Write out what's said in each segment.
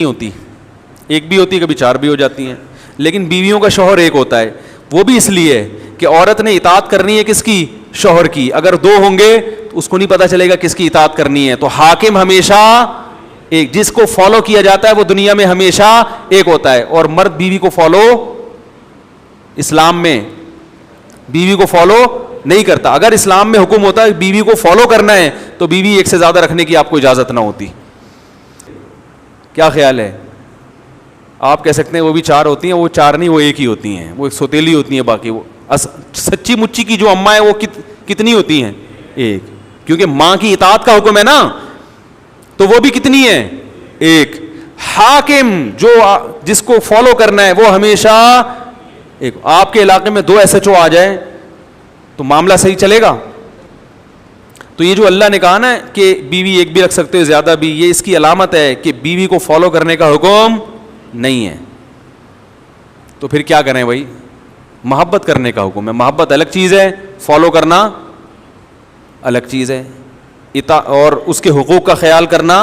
ہوتی, ایک بھی ہوتی, کبھی چار بھی ہو جاتی ہیں. لیکن بیویوں کا شوہر ایک ہوتا ہے, وہ بھی اس لیے کہ عورت نے اطاعت کرنی ہے کس کی؟ شوہر کی. اگر دو ہوں گے تو اس کو نہیں پتا چلے گا کس کی اطاعت کرنی ہے. تو حاکم ہمیشہ ایک, جس کو فالو کیا جاتا ہے وہ دنیا میں ہمیشہ ایک ہوتا ہے. اور مرد بیوی کو فالو, اسلام میں بیوی کو فالو نہیں کرتا. اگر اسلام میں حکم ہوتا ہے بیوی کو فالو کرنا ہے تو بیوی ایک سے زیادہ رکھنے کی آپ کو اجازت نہ ہوتی. کیا خیال ہے؟ آپ کہہ سکتے ہیں وہ بھی چار ہوتی ہیں, وہ چار نہیں, وہ ایک ہی ہوتی ہیں, وہ ایک سوتیلی ہوتی ہیں. باقی وہ سچی مچی کی جو اماں ہیں وہ کتنی ہوتی ہیں؟ ایک. کیونکہ ماں کی اطاعت کا حکم ہے نا, تو وہ بھی کتنی ہے؟ ایک. حاکم جو جس کو فالو کرنا ہے وہ ہمیشہ ایک. آپ کے علاقے میں 2 SHO آ جائیں تو معاملہ صحیح چلے گا؟ تو یہ جو اللہ نے کہا نا کہ بیوی ایک بھی رکھ سکتے ہو, زیادہ بھی, یہ اس کی علامت ہے کہ بیوی کو فالو کرنے کا حکم نہیں ہے. تو پھر کیا کریں بھائی؟ محبت کرنے کا حکم ہے. محبت الگ چیز ہے, فالو کرنا الگ چیز ہے, اور اس کے حقوق کا خیال کرنا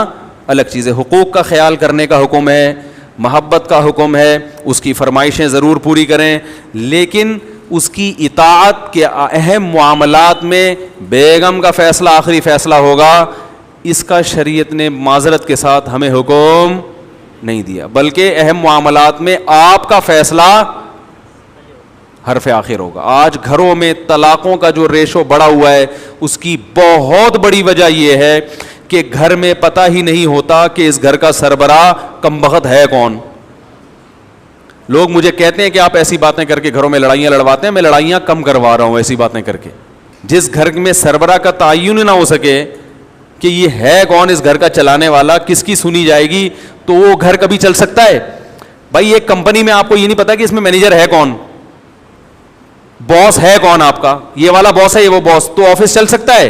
الگ چیز ہے. حقوق کا خیال کرنے کا حکم ہے, محبت کا حکم ہے, اس کی فرمائشیں ضرور پوری کریں, لیکن اس کی اطاعت کے اہم معاملات میں بیگم کا فیصلہ آخری فیصلہ ہوگا, اس کا شریعت نے معذرت کے ساتھ ہمیں حکم نہیں دیا, بلکہ اہم معاملات میں آپ کا فیصلہ حرف آخر ہوگا. آج گھروں میں طلاقوں کا جو ریشو بڑھا ہوا ہے اس کی بہت بڑی وجہ یہ ہے کہ گھر میں پتہ ہی نہیں ہوتا کہ اس گھر کا سربراہ کمبخت ہے کون. لوگ مجھے کہتے ہیں کہ آپ ایسی باتیں کر کے گھروں میں لڑائیاں لڑواتے ہیں. میں لڑائیاں کم کروا رہا ہوں ایسی باتیں کر کے. جس گھر میں سربراہ کا تعین نہ ہو سکے کہ یہ ہے کون اس گھر کا چلانے والا, کس کی سنی جائے گی, تو وہ گھر کبھی چل سکتا ہے؟ بھائی ایک کمپنی میں آپ کو یہ نہیں پتا کہ اس میں مینیجر ہے کون, باس ہے کون آپ کا, یہ والا باس ہے, یہ وہ باس, تو آفس چل سکتا ہے؟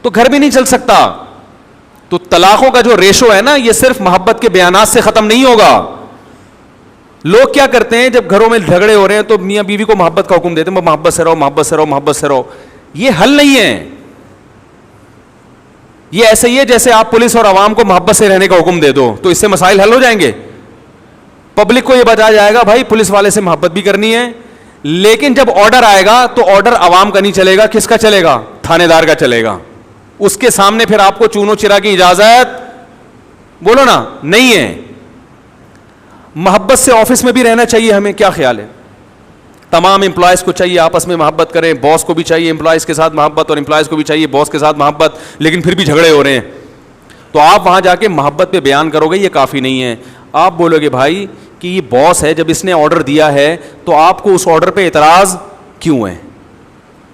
تو گھر بھی نہیں چل سکتا. تو طلاقوں کا جو ریشو ہے نا, یہ صرف محبت کے بیانات سے ختم نہیں ہوگا. لوگ کیا کرتے ہیں جب گھروں میں جھگڑے ہو رہے ہیں تو میاں بیوی کو محبت کا حکم دیتے ہیں, محبت سے رہو, محبت سے رہو, محبت سے رہو. یہ حل نہیں ہے. یہ ایسے ہی ہے جیسے آپ پولیس اور عوام کو محبت سے رہنے کا حکم دے دو, تو اس سے مسائل حل ہو جائیں گے. پبلک کو یہ بتایا جائے گا بھائی پولیس والے سے محبت بھی کرنی ہے, لیکن جب آرڈر آئے گا تو آرڈر عوام کا نہیں چلے گا, کس کا چلے گا؟ تھانے دار کا چلے گا. اس کے سامنے پھر آپ کو چونو چرا کی اجازت بولو نا نہیں ہے. محبت سے آفس میں بھی رہنا چاہیے ہمیں. کیا خیال ہے؟ تمام امپلائیز کو چاہیے آپس میں محبت کریں, باس کو بھی چاہیے امپلائیز کے ساتھ محبت, اور امپلائیز کو بھی چاہیے باس کے ساتھ محبت, لیکن پھر بھی جھگڑے ہو رہے ہیں. تو آپ وہاں جا کے محبت پہ بیان کرو گے, یہ کافی نہیں ہے. آپ بولو گے بھائی کہ یہ باس ہے, جب اس نے آرڈر دیا ہے تو آپ کو اس آرڈر پہ اعتراض کیوں ہے؟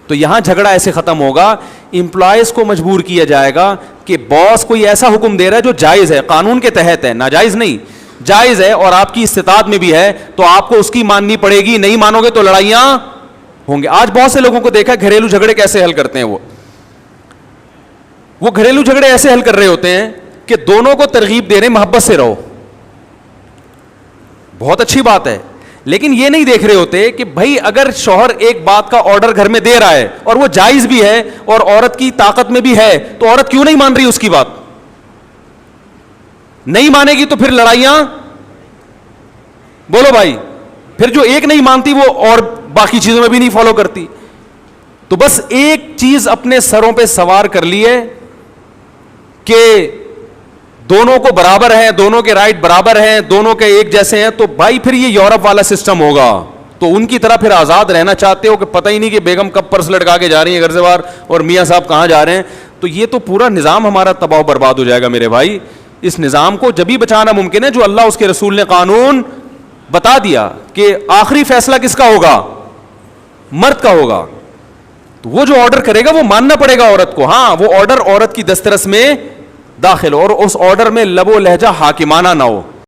تو یہاں جھگڑا ایسے ختم ہوگا. امپلائیز کو مجبور کیا جائے گا کہ باس کوئی ایسا حکم دے رہا ہے جو جائز ہے, قانون کے تحت ہے, ناجائز نہیں, جائز ہے, اور آپ کی استطاعت میں بھی ہے, تو آپ کو اس کی ماننی پڑے گی. نہیں مانو گے تو لڑائیاں ہوں گے. آج بہت سے لوگوں کو دیکھا گھریلو جھگڑے کیسے حل کرتے ہیں. وہ گھریلو جھگڑے ایسے حل کر رہے ہوتے ہیں کہ دونوں کو ترغیب دے رہے ہیں محبت سے رہو, بہت اچھی بات ہے, لیکن یہ نہیں دیکھ رہے ہوتے کہ بھائی اگر شوہر ایک بات کا آرڈر گھر میں دے رہا ہے اور وہ جائز بھی ہے اور عورت کی طاقت میں بھی ہے, تو عورت کیوں نہیں مان رہی اس کی بات؟ نہیں مانے گی تو پھر لڑائیاں, بولو بھائی, پھر جو ایک نہیں مانتی وہ اور باقی چیزوں میں بھی نہیں فالو کرتی. تو بس ایک چیز اپنے سروں پہ سوار کر لیے کہ دونوں کو برابر ہیں, دونوں کے رائٹ برابر ہیں, دونوں کے ایک جیسے ہیں, تو بھائی پھر یہ یورپ والا سسٹم ہوگا. تو ان کی طرح پھر آزاد رہنا چاہتے ہو کہ پتہ ہی نہیں کہ بیگم کب پرس لٹکا کے جا رہی ہیں گھر سے باہر اور میاں صاحب کہاں جا رہے ہیں, تو یہ تو پورا نظام ہمارا تباہ و برباد ہو جائے گا میرے بھائی. اس نظام کو جبھی بچانا ممکن ہے جو اللہ اس کے رسول نے قانون بتا دیا کہ آخری فیصلہ کس کا ہوگا؟ مرد کا ہوگا. تو وہ جو آرڈر کرے گا وہ ماننا پڑے گا عورت کو. ہاں وہ آرڈر عورت کی دسترس میں داخل ہو, اور اس آرڈر میں لب و لہجہ حاکمانہ نہ ہو.